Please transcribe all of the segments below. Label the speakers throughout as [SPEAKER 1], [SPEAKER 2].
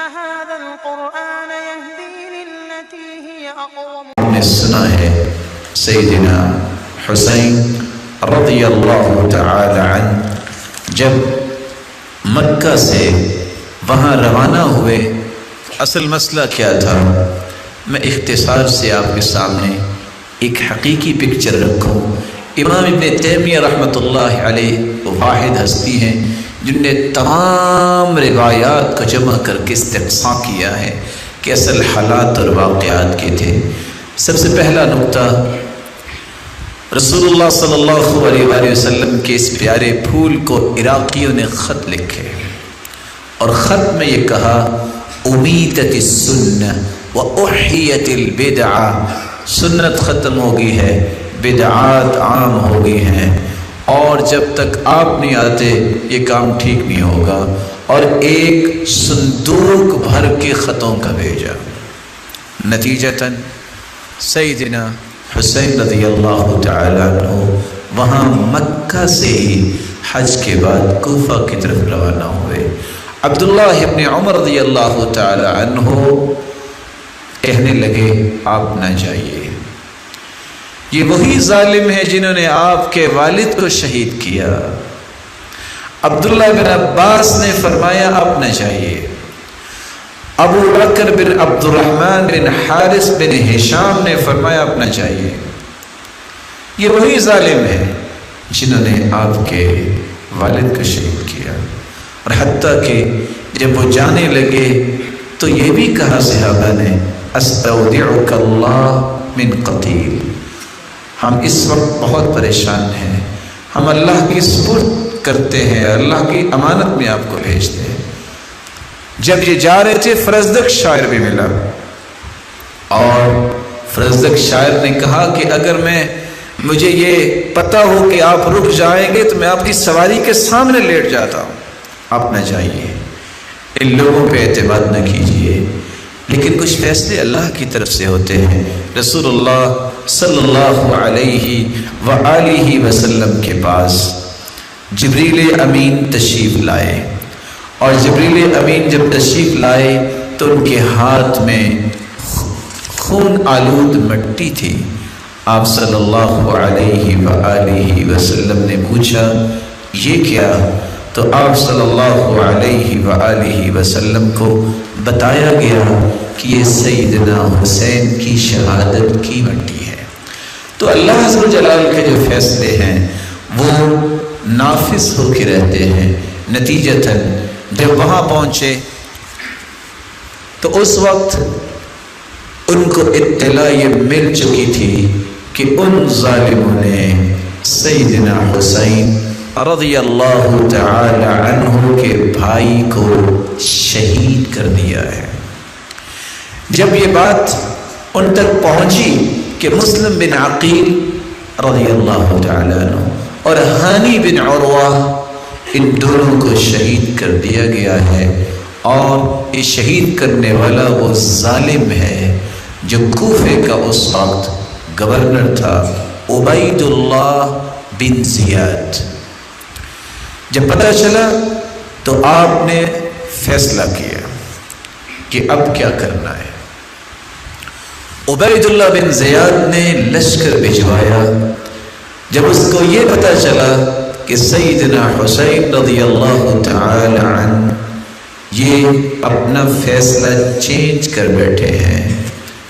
[SPEAKER 1] هذا القرآن يهدي للتي هي أقوم.
[SPEAKER 2] ہم نے سنا ہے سیدنا حسین رضی اللہ تعالی عنہ جب مکہ سے وہاں روانہ ہوئے، اصل مسئلہ کیا تھا؟ میں اختصار سے آپ کے سامنے ایک حقیقی پکچر رکھوں۔ امام ابن تیمیہ رحمۃ اللہ علیہ واحد ہستی ہیں جن نے تمام روایات کو جمع کر کے استقصاء کیا ہے کہ اصل حالات اور واقعات کے تھے۔ سب سے پہلا نقطہ، رسول اللہ صلی اللہ علیہ وآلہ وسلم کے اس پیارے پھول کو عراقیوں نے خط لکھے اور خط میں یہ کہا امیتت السنہ واحیت البدعہ، سنت ختم ہو گئی ہے، بدعات عام ہو گئی ہیں، اور جب تک آپ نہیں آتے یہ کام ٹھیک نہیں ہوگا، اور ایک صندوق بھر کے خطوں کا بھیجا۔ نتیجتاً سیدنا حسین رضی اللہ تعالیٰ عنہ وہاں مکہ سے ہی حج کے بعد کوفہ کی طرف روانہ ہوئے۔ عبداللہ ابن عمر رضی اللہ تعالیٰ عنہ کہنے لگے آپ نہ جائیے، یہ وہی ظالم ہے جنہوں نے آپ کے والد کو شہید کیا۔ عبداللہ بن عباس نے فرمایا آپ نہ جائیے۔ ابو بکر بن عبد الرحمن بن حارث بن ہشام نے فرمایا آپ نہ جائیے، یہ وہی ظالم ہے جنہوں نے آپ کے والد کو شہید کیا۔ اور حتیٰ کہ جب وہ جانے لگے تو یہ بھی کہا صحابہ نے استودعک اللہ من قتیل، ہم اس وقت بہت پریشان ہیں، ہم اللہ کی سپرد کرتے ہیں، اللہ کی امانت میں آپ کو بھیجتے ہیں۔ جب یہ جا رہے تھے فرزدق شاعر بھی ملا، اور فرزدق شاعر نے کہا کہ اگر مجھے یہ پتہ ہو کہ آپ رک جائیں گے تو میں آپ کی سواری کے سامنے لیٹ جاتا ہوں، آپ نہ جائیے، ان لوگوں پہ اعتماد نہ کیجیے۔ لیکن کچھ فیصلے اللہ کی طرف سے ہوتے ہیں۔ رسول اللہ صلی اللہ علیہ وآلہ وسلم کے پاس جبریل امین تشریف لائے، اور جبریل امین جب تشریف لائے تو ان کے ہاتھ میں خون آلود مٹی تھی۔ آپ صلی اللہ علیہ وآلہ وسلم نے پوچھا یہ کیا؟ تو آپ صلی اللہ علیہ وآلہ وسلم کو بتایا گیا کہ یہ سیدنا حسین کی شہادت کی مٹی ہے۔ تو اللہ عز و جلال کے جو فیصلے ہیں وہ نافذ ہو کے رہتے ہیں۔ نتیجتاً جب وہاں پہنچے تو اس وقت ان کو اطلاع یہ مل چکی تھی کہ ان ظالموں نے سیدنا حسین رضی اللہ تعالی عنہ کے بھائی کو شہید کر دیا ہے۔ جب یہ بات ان تک پہنچی کہ مسلم بن عقیل رضی اللہ تعالی عنہ اور ہانی بن عروہ ان دونوں کو شہید کر دیا گیا ہے، اور یہ شہید کرنے والا وہ ظالم ہے جو کوفے کا اس وقت گورنر تھا، عبید اللہ بن زیاد۔ جب پتہ چلا تو آپ نے فیصلہ کیا کہ اب کیا کرنا ہے۔ عبید اللہ بن زیاد نے لشکر بھجوایا۔ جب اس کو یہ پتہ چلا کہ سیدنا حسین رضی اللہ تعالی عنہ یہ اپنا فیصلہ چینج کر بیٹھے ہیں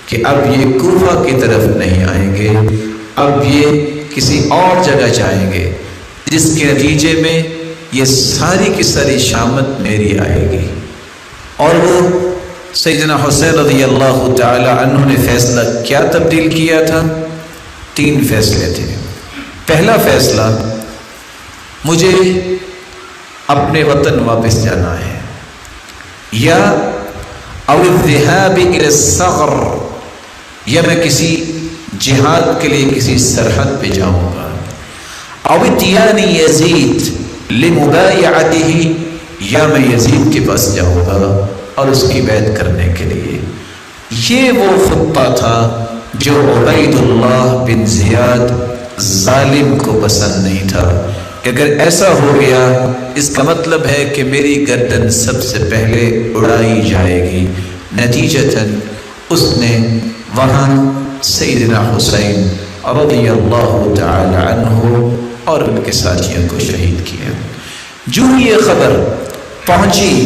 [SPEAKER 2] کہ اب یہ کوفہ کی طرف نہیں آئیں گے، اب یہ کسی اور جگہ جائیں گے، جس کے نتیجے میں یہ ساری کی ساری شامت میری آئے گی۔ اور وہ سیدنا حسین رضی اللہ تعالی عنہ نے فیصلہ کیا تبدیل کیا تھا؟ 3 فیصلے تھے۔ پہلا فیصلہ، مجھے اپنے وطن واپس جانا ہے، یا او الذهاب الى الثغر، یا میں کسی جہاد کے لیے کسی سرحد پہ جاؤں گا، او اتیان یزید لمبایعته، یا میں یزید کے پاس جاؤں گا اور اس کی بیعت کرنے کے لیے۔ یہ وہ خطہ تھا جو عبید اللہ بن زیاد ظالم کو پسند نہیں تھا، کہ اگر ایسا ہو گیا اس کا مطلب ہے کہ میری گردن سب سے پہلے اڑائی جائے گی۔ نتیجتاً اس نے وہاں سیدنا حسین رضی اللہ تعالی عنہ اور ان کے ساتھیوں کو شہید کیا۔ جو یہ خبر پہنچی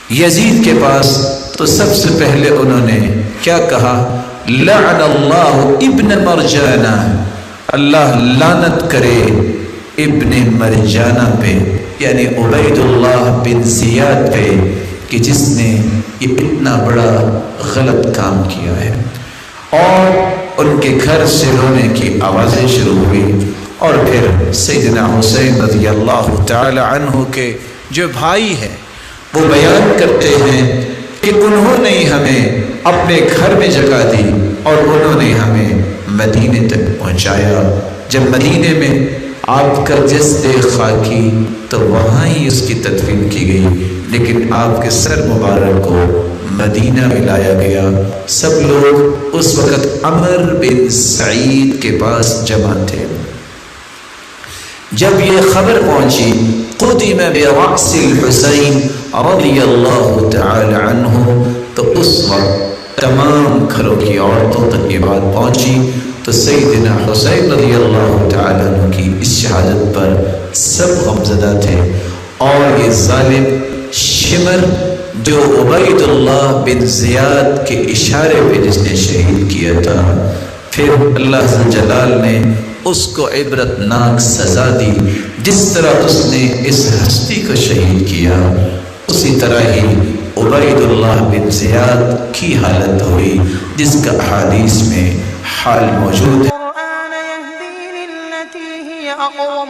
[SPEAKER 2] یزید کے پاس تو سب سے پہلے انہوں نے کیا کہا؟ لعن اللہ ابن مرجانہ، اللہ لعنت کرے ابن مرجانہ پہ، یعنی عبید اللہ بن زیاد پہ، کہ جس نے یہ اتنا بڑا غلط کام کیا ہے۔ اور ان کے گھر سے رونے کی آوازیں شروع ہوئی، اور پھر سیدنا حسین رضی اللہ تعالی عنہ کے جو بھائی ہیں وہ بیان کرتے ہیں کہ انہوں نے ہمیں اپنے گھر میں جگہ دی اور انہوں نے ہمیں مدینے تک پہنچایا۔ جب مدینے میں آپ کا جسد خاکی تو وہاں ہی اس کی تدفین کی گئی، لیکن آپ کے سر مبارک کو مدینہ میں لایا گیا۔ سب لوگ اس وقت عمر بن سعید کے پاس جمع تھے۔ جب یہ خبر پہنچی قدم برأس الحسین رضی اللہ تعالی عنہ، تو اس وقت تمام گھروں کی عورتوں تک یہ بات پہنچی، تو سیدنا حسین رضی اللہ تعالی عنہ کی اس شہادت پر سب غمزدہ تھے۔ اور یہ ظالم شمر جو عبید اللہ بن زیاد کے اشارے پہ جس نے شہید کیا تھا، پھر اللہ ذو جلال نے اس کو عبرت ناک سزا دی۔ جس طرح اس نے اس ہستی کو شہید کیا، اسی طرح ہی عبید اللہ بن زیاد کی حالت ہوئی، جس کا احادیث میں حال موجود ہے۔
[SPEAKER 1] القرآن يهدي للتي هي أقوم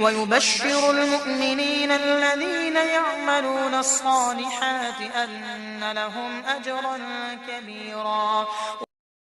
[SPEAKER 1] ويبشر المؤمنين الذين يعملون الصالحات أن لهم أجرا كبيرا۔